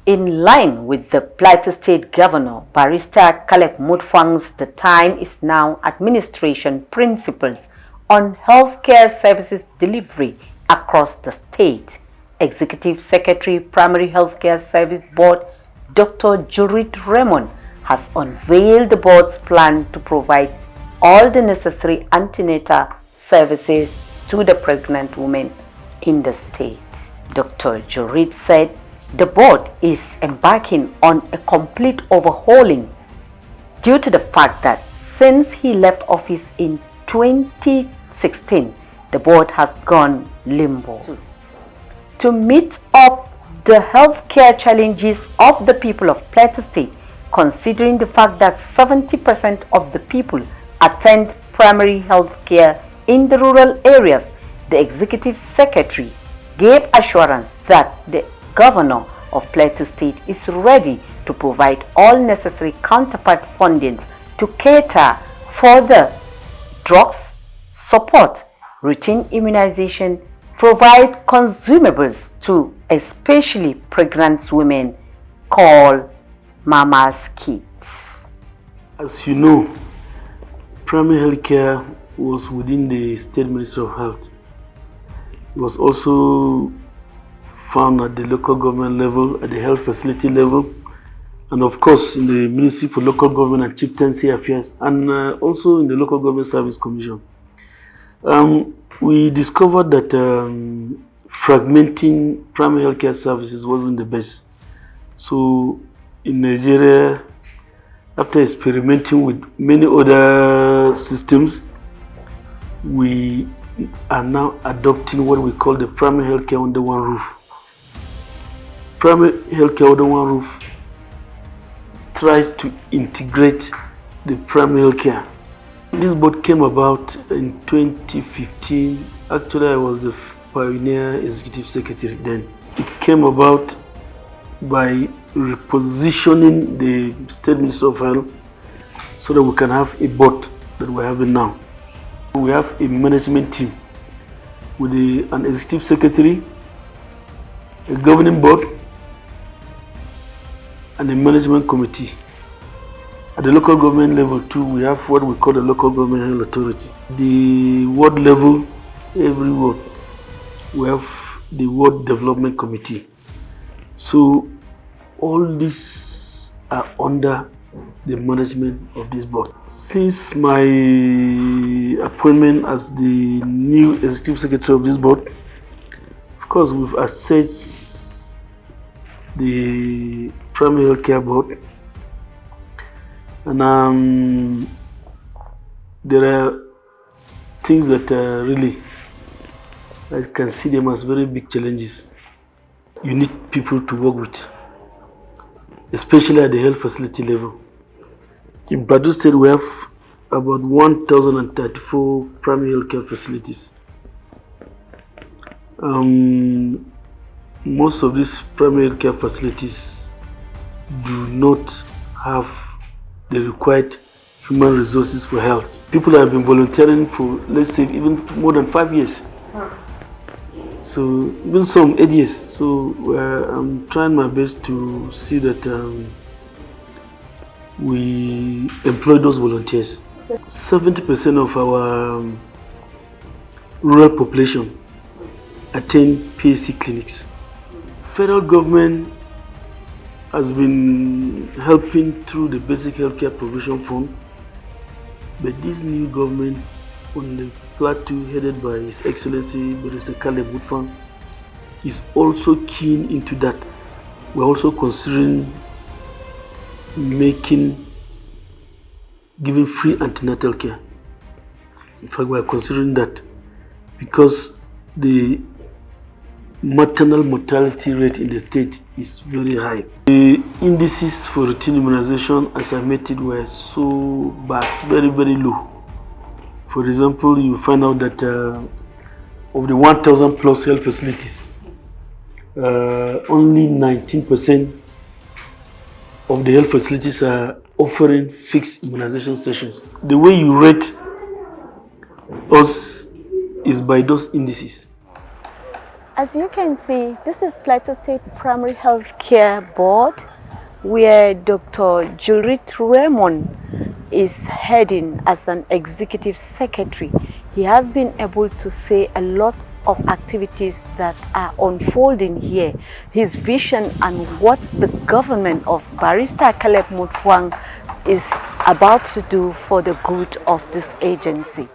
In line with the Plateau State Governor, Barrister Caleb Mutfang's the time is now administration principles on healthcare services delivery across the state. Executive Secretary, Primary Healthcare Service Board, Dr. Juryit Raymond, has unveiled the board's plan to provide all the necessary antenatal services to the pregnant women in the state. Dr. Juryit said the board is embarking on a complete overhauling due to the fact that since he left office in 2016, the board has gone limbo. To meet up the healthcare challenges of the people of Plateau State, considering the fact that 70% of the people attend primary health care in the rural areas, the Executive Secretary gave assurance that the Governor of Plateau State is ready to provide all necessary counterpart fundings to cater for the drugs, support, routine immunization, provide consumables to especially pregnant women called Mama's Kits. As you know, primary health care was within the State Ministry of Health. It was also found at the local government level, at the health facility level, and of course in the Ministry for Local Government and Chieftaincy Affairs, and also in the Local Government Service Commission. We discovered that fragmenting primary health care services wasn't the best. So in Nigeria, after experimenting with many other systems, we are now adopting what we call the primary health care under one roof. Primary health care under one roof tries to integrate the primary health care. This board came about in 2015. Actually, I was the pioneer executive secretary then. It came about by repositioning the State Ministry of Health so that we can have a board that we're having now. We have a management team with an executive secretary, a governing board, and a management committee. At the local government level too, we have what we call the local government health authority. The ward level, every ward, we have the ward development committee. So all these are under the management of this board. Since my appointment as the new executive secretary of this board, of course we've assessed the primary health care board, and there are things that really, I can see them as very big challenges. You need people to work with, especially at the health facility level. In Plateau State, we have about 1,034 primary health care facilities. Most of these primary health care facilities do not have the required human resources for health. People have been volunteering for, let's say, even more than 5 years. So even some 8 years. So I'm trying my best to see that we employ those volunteers. 70% of our rural population attend PSC clinics. Federal government has been helping through the Basic Healthcare Provision Fund, but this new government on the Plateau, headed by His Excellency Barrister Caleb Mutfang, is also keen into that. We're also considering giving free antenatal care. In fact, we are considering that because the maternal mortality rate in the state is very high. The indices for routine immunization, as I met it, were so bad, very, very low. For example, you find out that of the 1,000 plus health facilities, only 19% of the health facilities are offering fixed immunization sessions. The way you rate us is by those indices. As you can see, this is Plateau State Primary Health Care Board, where Dr. Juryit Raymond is heading as an executive secretary. He has been able to say a lot of activities that are unfolding here, his vision and what the government of Barrister Caleb Mutfwang is about to do for the good of this agency.